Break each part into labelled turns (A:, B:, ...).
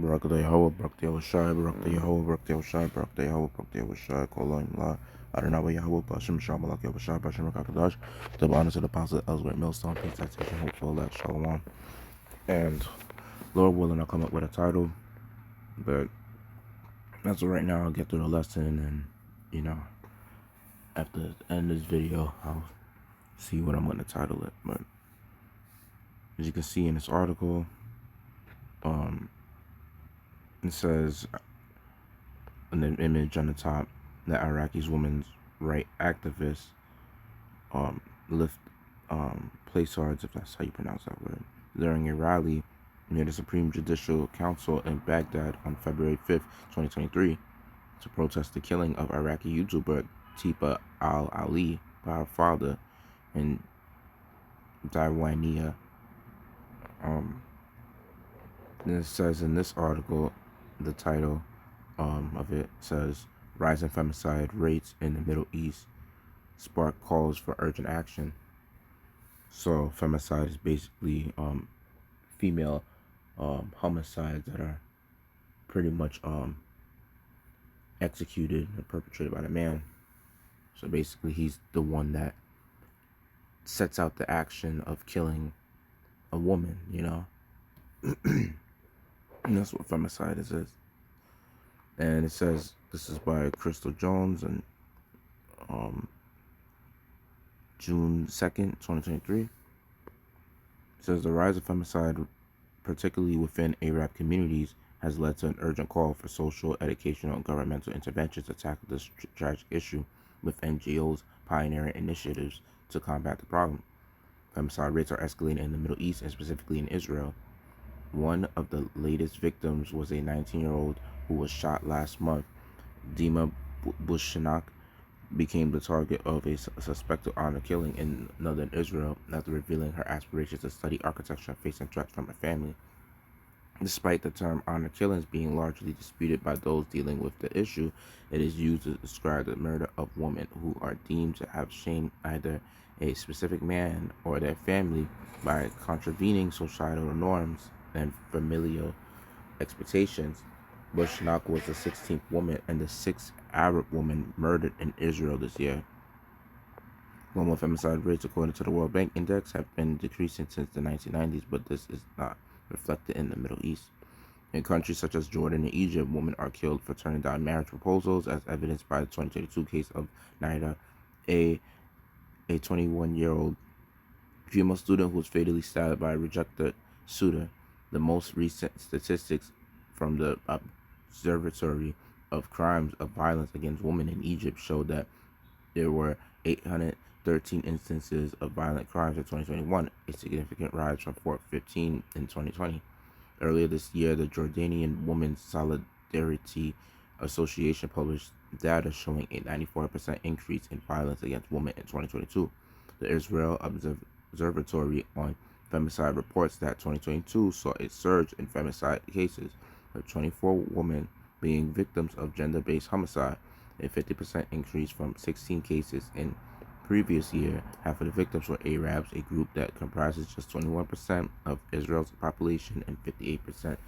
A: Barak the Yahweh, Barak the Yahushai, Barak the Yahweh, Barak the Yahushai, Barak the Yahweh, Barak the Yahushai, Kolam La, Adonai Yahweh, Bashim Shamalak Yahushai, Bashim Rakadash, double honor to the apostle Ellsworth Millstone, peace, citation, hopeful, elect, Shalom. And Lord willing, I'll come up with a title, but as of right now, I'll get through the lesson, and after the end of this video, I'll see what I'm going to title it. But as you can see in this article, it says an image on the top that Iraqi's women's right activists lift placards, if that's how you pronounce that word, during a rally near the Supreme Judicial Council in Baghdad on February 5th, 2023, to protest the killing of Iraqi YouTuber Tipa al-Ali by her father in Diwania. And it says in this article, the title of it says, "Rising femicide rates in the Middle East spark calls for urgent action." So femicide is basically female homicides that are pretty much executed and perpetrated by the man. So basically he's the one that sets out the action of killing a woman, and that's what femicide is. And it says this is by Crystal Jones and June 2nd, 2023. It says the rise of femicide, particularly within Arab communities, has led to an urgent call for social, educational, and governmental interventions to tackle this tragic issue, with NGOs pioneering initiatives to combat the problem. Femicide rates are escalating in the Middle East, and specifically in Israel. One of the latest victims was a 19-year-old who was shot last month. Dima Bushanak became the target of a suspected honor killing in northern Israel after revealing her aspirations to study architecture and facing threats from her family. Despite the term honor killings being largely disputed by those dealing with the issue, it is used to describe the murder of women who are deemed to have shamed either a specific man or their family by contravening societal norms and familial expectations. Bushnak was the 16th woman and the 6th Arab woman murdered in Israel this year. Global femicide rates, according to the World Bank Index, have been decreasing since the 1990s, but this is not reflected in the Middle East. In countries such as Jordan and Egypt, women are killed for turning down marriage proposals, as evidenced by the 2022 case of Naida, a 21-year-old female student who was fatally stabbed by a rejected suitor. The most recent statistics from the Observatory of Crimes of Violence Against Women in Egypt show that there were 813 instances of violent crimes in 2021, a significant rise from 415 in 2020. Earlier this year, the Jordanian Women's Solidarity Association published data showing a 94% increase in violence against women in 2022. The Israel Observatory on Femicide reports that 2022 saw a surge in femicide cases, with 24 women being victims of gender-based homicide, a 50% increase from 16 cases in previous year. Half of the victims were Arabs, a group that comprises just 21% of Israel's population, and 58%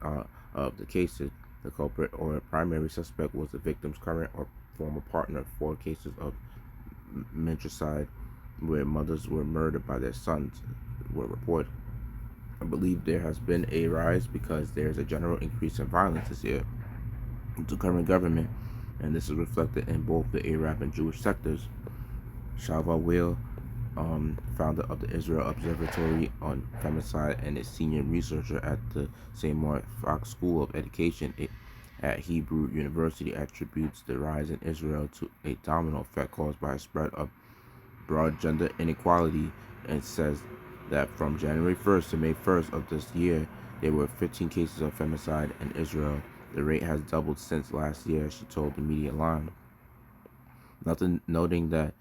A: of the cases. The culprit or primary suspect was the victim's current or former partner. 4 cases of matricide, where mothers were murdered by their sons, were reported. I believe there has been a rise because there's a general increase in violence this year with the current government, and this is reflected in both the Arab and Jewish sectors. Shalva Will, founder of the Israel Observatory on Femicide and a senior researcher at the Seymour Fox School of Education at Hebrew University, attributes the rise in Israel to a domino effect caused by a spread of broad gender inequality, and says that from January 1st to May 1st of this year, there were 15 cases of femicide in Israel. The rate has doubled since last year, she told the Media Line. Noting that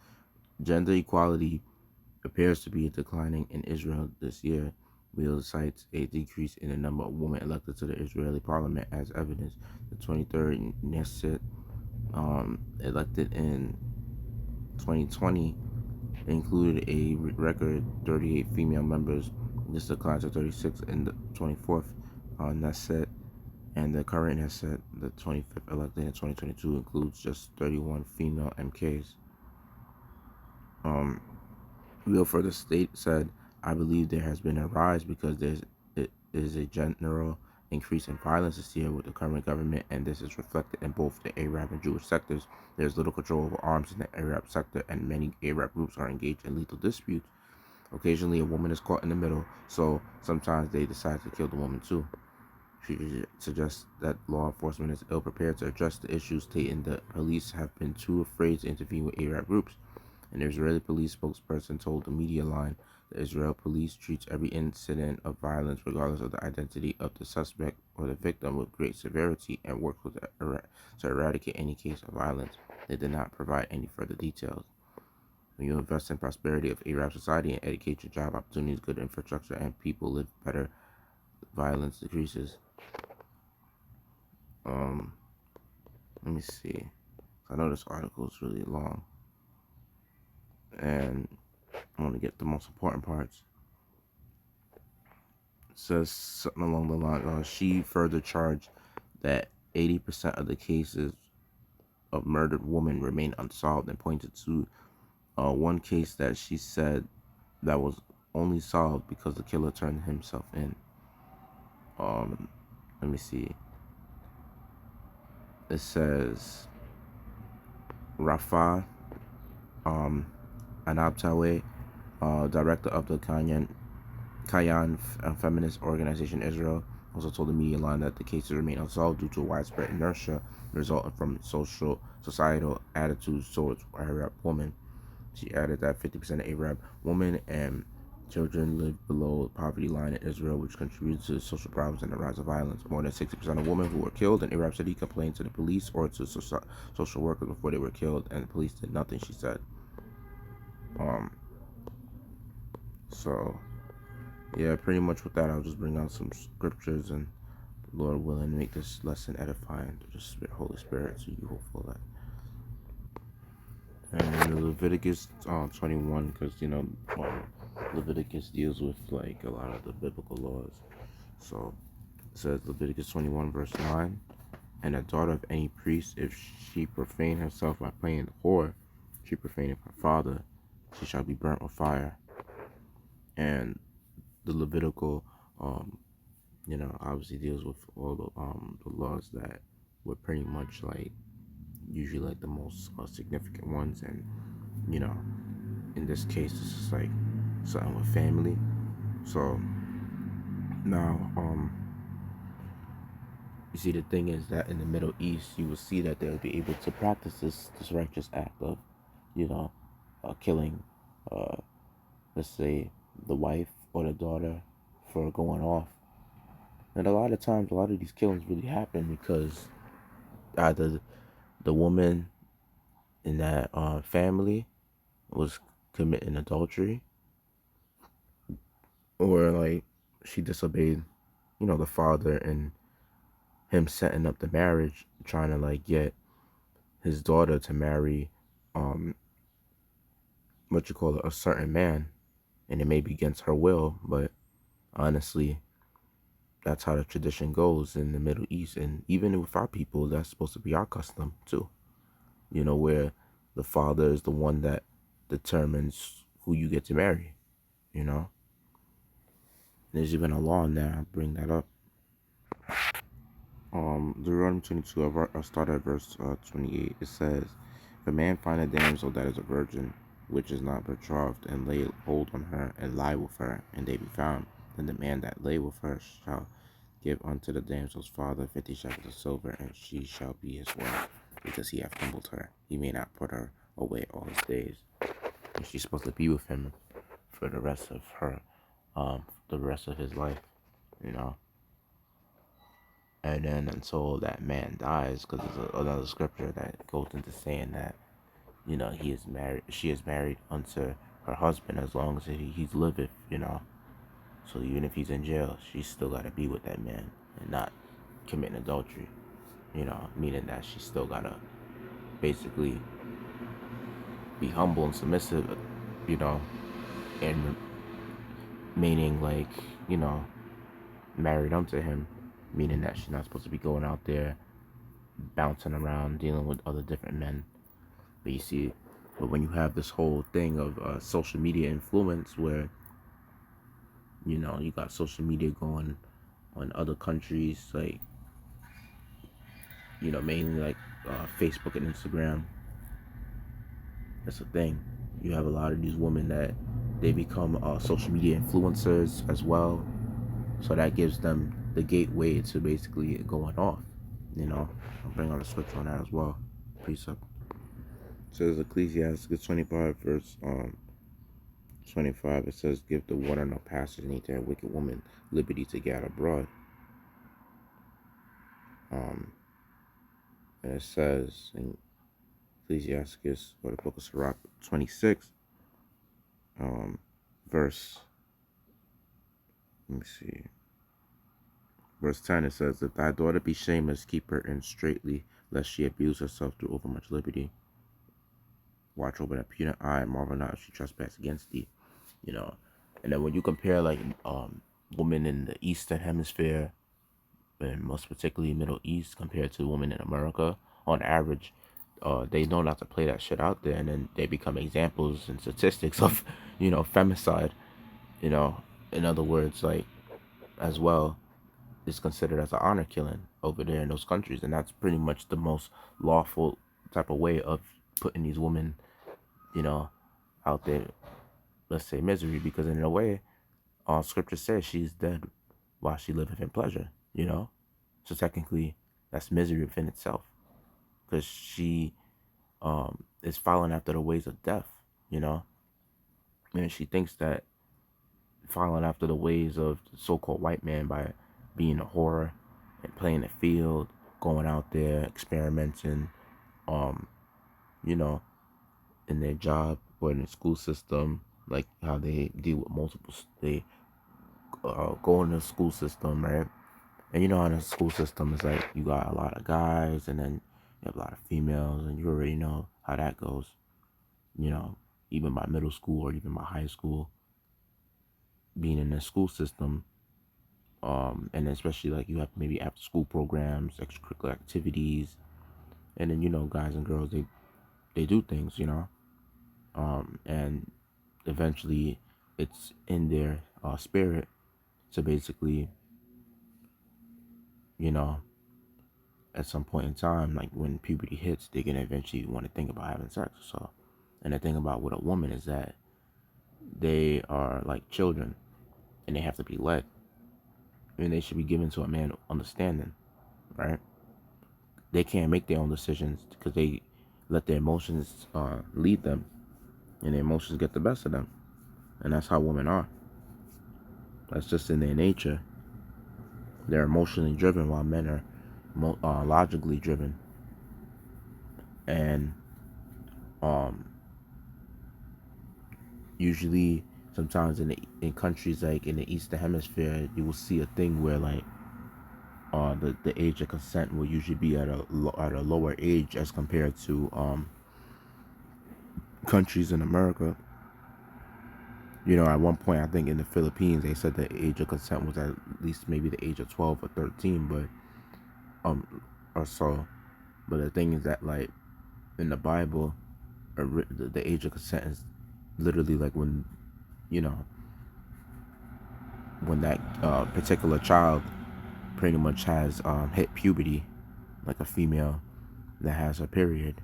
A: gender equality appears to be declining in Israel this year, Wheel cites a decrease in the number of women elected to the Israeli parliament as evidence. The 23rd Knesset, elected in 2020, included a record 38 female members. This declined to 36 in the 24th Knesset And the current has said the 25th elected in 2022 includes just 31 female MKs. Will further state said, I believe there has been a rise because it is a general increase in violence this year with the current government, and this is reflected in both the Arab and Jewish sectors. There's little control over arms in the Arab sector, and many Arab groups are engaged in lethal disputes. Occasionally, a woman is caught in the middle, so sometimes they decide to kill the woman too. She suggests that law enforcement is ill prepared to address the issue, stating that police have been too afraid to intervene with Arab groups. An Israeli police spokesperson told the media line, the Israel police treats every incident of violence, regardless of the identity of the suspect or the victim, with great severity and works to eradicate any case of violence. They did not provide any further details. When you invest in prosperity of Arab society and education, job opportunities, good infrastructure, and people live better, violence decreases. Let me see. I know this article is really long, and I want to get the most important parts. It says something along the line. She further charged that 80% of the cases of murdered women remain unsolved, and pointed to one case that she said that was only solved because the killer turned himself in. Let me see. It says Rafa Anabtawe, director of the Kayan feminist organization Israel, also told the media line that the cases remain unsolved due to widespread inertia resulting from societal attitudes towards Arab women. She added that 50% of Arab women and children live below the poverty line in Israel, which contributes to social problems and the rise of violence. More than 60% of women who were killed in Arab City complained to the police or to social workers before they were killed, and the police did nothing, she said. So, yeah, pretty much with that, I'll just bring out some scriptures, and Lord willing, make this lesson edifying to the Holy Spirit, so you hopeful that. And Leviticus 21, because Leviticus deals with like a lot of the biblical laws. So it says Leviticus 21 verse 9, and a daughter of any priest, if she profane herself by playing the whore, she profaneth her father, she shall be burnt with fire. And the Levitical, obviously deals with all the laws that were pretty much like usually like the most significant ones, and in this case this is like something with family. So now you see, the thing is that in the Middle East you will see that they'll be able to practice this righteous act of killing let's say the wife or the daughter for going off. And a lot of times a lot of these killings really happen because either the woman in that family was committing adultery, or like she disobeyed the father and him setting up the marriage, trying to like get his daughter to marry a certain man, and it may be against her will, but honestly that's how the tradition goes in the Middle East. And even with our people, that's supposed to be our custom too, where the father is the one that determines who you get to marry. There's even a law in there. I'll bring that up. Deuteronomy 22, I'll start at verse 28. It says, if a man find a damsel that is a virgin, which is not betrothed, and lay hold on her, and lie with her, and they be found, then the man that lay with her shall give unto the damsel's father 50 shekels of silver, and she shall be his wife, because he hath humbled her. He may not put her away all his days. And she's supposed to be with him for the rest of his life, And then until that man dies, because there's another scripture that goes into saying that, she is married unto her husband as long as he's liveth, So even if he's in jail, she's still got to be with that man and not committing adultery, meaning that she's still got to basically be humble and submissive, and meaning like, married unto him, meaning that she's not supposed to be going out there bouncing around dealing with other different men. But you see, but when you have this whole thing of social media influence, where you got social media going on other countries, like mainly like Facebook and Instagram. That's the thing. You have a lot of these women that they become social media influencers as well, so that gives them the gateway to basically going off. I'll bring out a scripture on that as well. Precept. It says Ecclesiastes 25 verse 25. It says, "Give the water no passage, neither a wicked woman liberty to get abroad." And it says in Ecclesiastes, or the book of Sirach 26, verse, let me see, verse 10, it says, "If thy daughter be shameless, keep her in straitly, lest she abuse herself through overmuch liberty. Watch over that pure eye, marvel not if she trespass against thee." And then when you compare like women in the Eastern Hemisphere, and most particularly Middle East, compared to women in America, on average, they know not to play that shit out there, and then they become examples and statistics of, femicide. In other words, like, as well, it's considered as an honor killing over there in those countries, and that's pretty much the most lawful type of way of putting these women, out there, let's say, misery, because in a way, scripture says she's dead while she liveth in pleasure. So technically, that's misery within itself, because she is following after the ways of death. And she thinks that following after the ways of the so-called white man by being a whore and playing the field, going out there experimenting, you know, in their job or in the school system, like how they deal with multiple, they go in the school system, right? And in the school system, it's like you got a lot of guys and then you have a lot of females, and you already know how that goes. Even by middle school or even by high school, being in the school system, and especially like you have maybe after school programs, extracurricular activities, and then guys and girls, they do things, and eventually it's in their spirit to basically, at some point in time, like when puberty hits, they're gonna eventually want to think about having sex. So, and the thing about with a woman is that they are like children, and they have to be led, and they should be given to a man understanding, right? They can't make their own decisions because they let their emotions lead them, and their emotions get the best of them, and that's how women are. That's just in their nature. They're emotionally driven, while men are logically driven. And usually, sometimes in countries like in the Eastern Hemisphere, you will see a thing where like the age of consent will usually be at a lower age as compared to countries in America. At one point, I think in the Philippines, they said the age of consent was at least maybe the age of 12 or 13, but or so. But the thing is that, like, in the Bible, the age of consent is literally like when, when that particular child pretty much has hit puberty, like a female that has her period,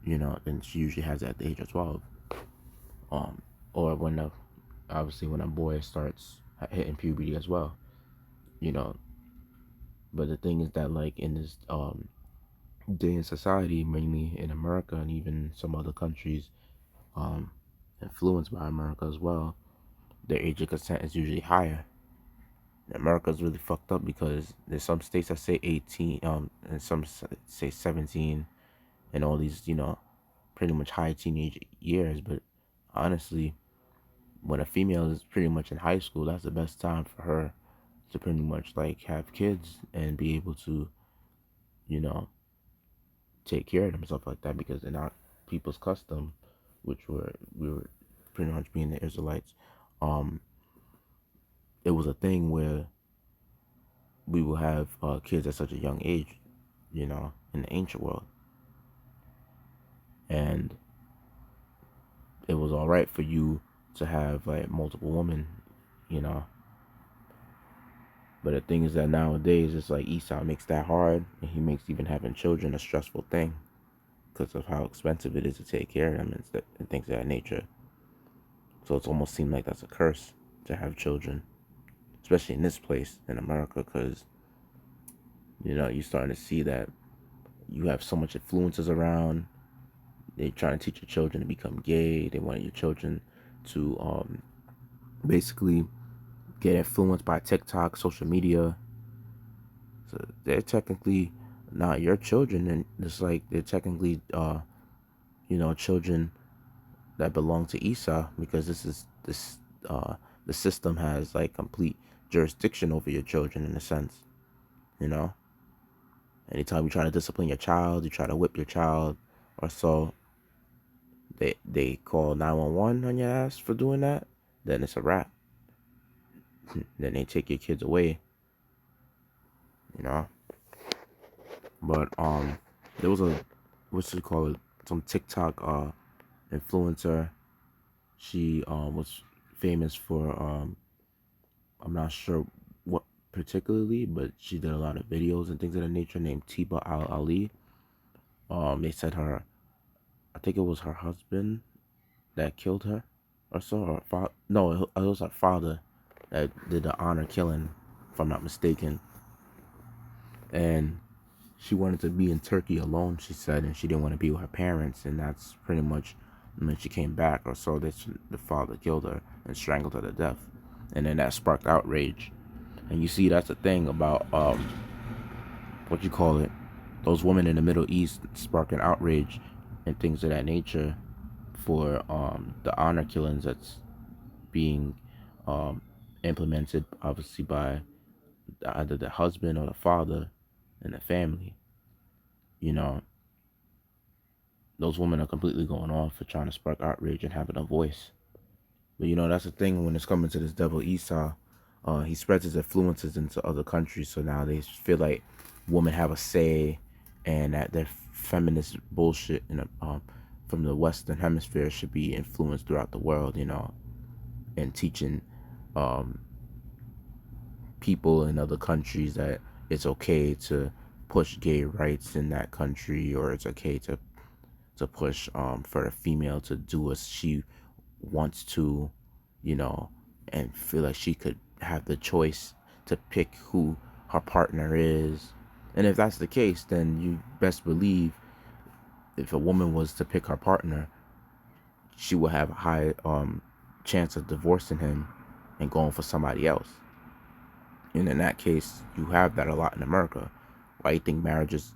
A: and she usually has it at the age of 12. Or obviously when a boy starts hitting puberty as well, you know. But the thing is that, like, in this day in society, mainly in America and even some other countries, influenced by America as well, their age of consent is usually higher. America's really fucked up because there's some states that say 18, and some say 17, and all these, pretty much high teenage years. But honestly, when a female is pretty much in high school, that's the best time for her to pretty much like have kids and be able to, you know, take care of them, stuff like that, because they're not people's custom, which we were pretty much being the Israelites. It was a thing where we will have kids at such a young age, in the ancient world. And it was all right for you to have like multiple women, you know. But the thing is that nowadays it's like Esau makes that hard, and he makes even having children a stressful thing because of how expensive it is to take care of them and things of that nature. So it's almost seemed like that's a curse to have children, especially in this place in America, because you're starting to see that you have so much influences around. They're trying to teach your children to become gay. They want your children to basically get influenced by TikTok, social media. So they're technically not your children, and it's like they're technically children that belong to Esau, because the system has like complete jurisdiction over your children in a sense. Anytime you try to discipline your child, you try to whip your child or so, they call 911 on your ass for doing that, then it's a wrap. Then they take your kids away, you know. But there was some TikTok influencer. She was famous for I'm not sure what particularly, but she did a lot of videos and things of that nature, named Tiba Al Ali. They said I think it was her husband that killed her or so, or no, it was her father that did the honor killing, if I'm not mistaken. And she wanted to be in Turkey alone, she said, and she didn't want to be with her parents, and that's pretty much when she came back or so, the father killed her and strangled her to death. And then that sparked outrage. And you see, that's the thing about what you call it, those women in the Middle East sparking outrage and things of that nature for the honor killings that's being implemented, obviously, by either the husband or the father in the family. Those women are completely going off for trying to spark outrage and having a voice. But that's the thing when it's coming to this devil Esau. He spreads his influences into other countries, so now they feel like women have a say, and that their feminist bullshit from the Western Hemisphere should be influenced throughout the world, and teaching people in other countries that it's okay to push gay rights in that country, or it's okay to push for a female to do as she wants to, and feel like she could have the choice to pick who her partner is. And if that's the case, then you best believe if a woman was to pick her partner, she will have a high chance of divorcing him and going for somebody else. And in that case, you have that a lot in America. Why you think marriages,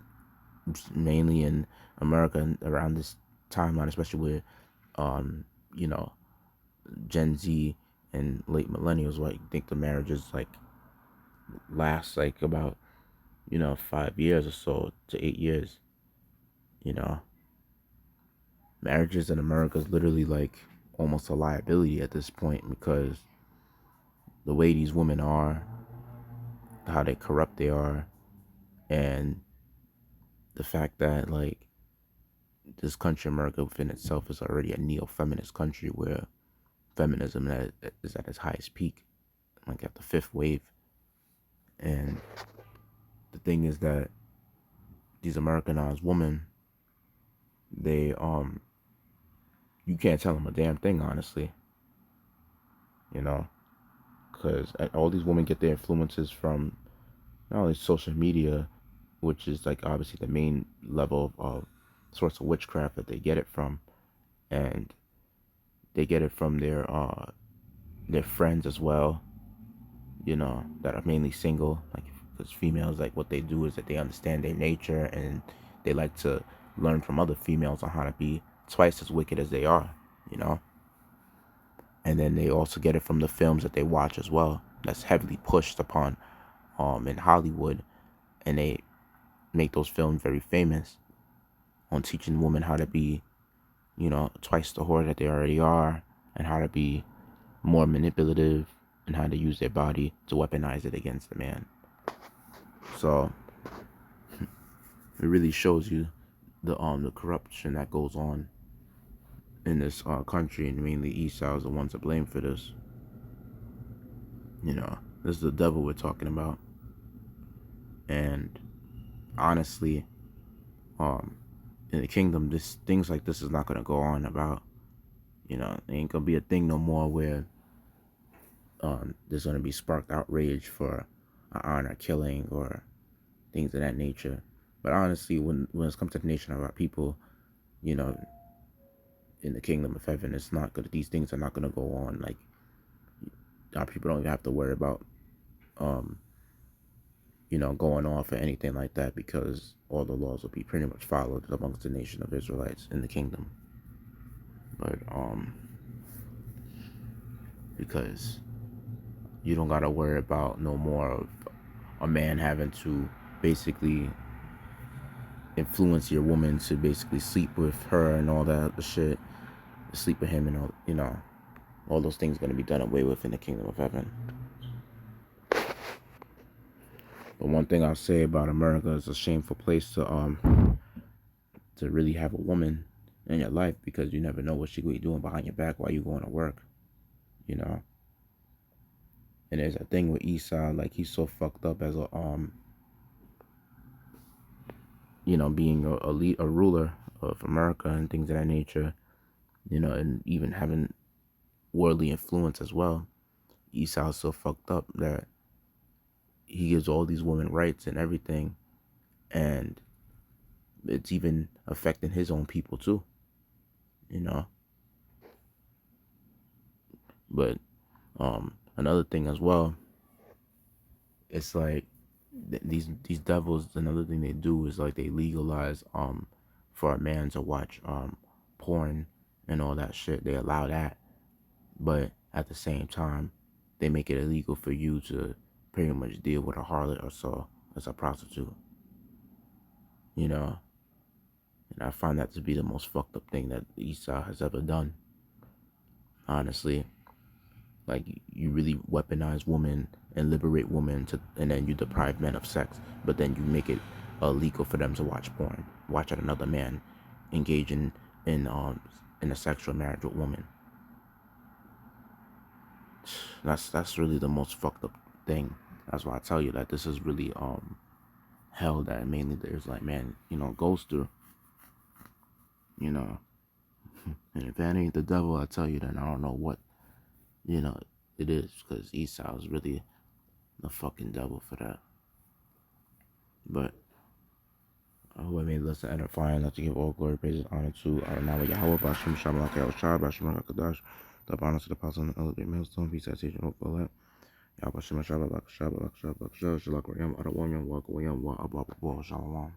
A: mainly in America around this timeline, especially with Gen Z and late millennials, why you think the marriages like last like about 5 years or so to 8 years. Marriages in America is literally like almost a liability at this point, because the way these women are, how they corrupt they are, and the fact that like this country, America, within itself is already a neo-feminist country where feminism is at its highest peak, like at the fifth wave. And the thing is that these Americanized women, they you can't tell them a damn thing, honestly, because all these women get their influences from not only social media, which is like obviously the main level of source of witchcraft that they get it from, and they get it from their friends as well, that are mainly single, like, because females, like, what they do is that they understand their nature, and they like to learn from other females on how to be twice as wicked as they are, and then they also get it from the films that they watch as well, that's heavily pushed upon in Hollywood, and they make those films very famous on teaching women how to be, twice the whore that they already are, and how to be more manipulative, and how to use their body to weaponize it against the man. So it really shows you the corruption that goes on in this country, and mainly Esau is the ones to blame for this. You know, this is the devil we're talking about. And honestly, in the kingdom, this things like this is not gonna go on about. You know, it ain't gonna be a thing no more where there's gonna be sparked outrage for an honor killing or things of that nature. But honestly, when it's come to the nation of our people, you know, in the kingdom of heaven, it's not gonna. These things are not gonna go on. Like, our people don't even have to worry about, you know, going off or anything like that, because all the laws will be pretty much followed amongst the nation of Israelites in the kingdom. But because you don't gotta worry about no more of a man having to basically influence your woman to basically sleep with her and all that other shit, sleep with him and all, you know, all those things gonna be done away with in the kingdom of heaven. But one thing I'll say about America is a shameful place to really have a woman in your life, because you never know what she could be doing behind your back while you going to work, you know. And there's a thing with Esau, like he's so fucked up as a you know, being a ruler of America and things of that nature, you know, and even having worldly influence as well. Esau's so fucked up that he gives all these women rights and everything, and it's even affecting his own people too, you know. But another thing as well, it's like these devils, another thing they do is like they legalize for a man to watch porn and all that shit. They allow that, but at the same time they make it illegal for you to pretty much deal with a harlot or so, as a prostitute, you know. And I find that to be the most fucked up thing that Esau has ever done, honestly. Like, you really weaponize women and liberate women, and then you deprive men of sex, but then you make it illegal for them to watch porn, watch another man engage in a sexual marriage with women. That's really the most fucked up thing. That's why I tell you that this is really hell that mainly there's like, man, you know, goes through, you know. And if that ain't the devil, I tell you, then I don't know what, you know, it is, because Esau is really the fucking devil for that. But I hope I made this edifying, not to give all glory, praise, and honor to Adonai Yahweh, Bashim Shamalak Yahushua, Bashim Rakadash, the honor to the apostle and the elevate millstone, peace, citation, hope, all that. Yahweh Shema Shabbat, Shabbat, Shabbat, Shabbat, Shalak, Ram, Adawam, Walk, William, Wa, Abba, Shalom.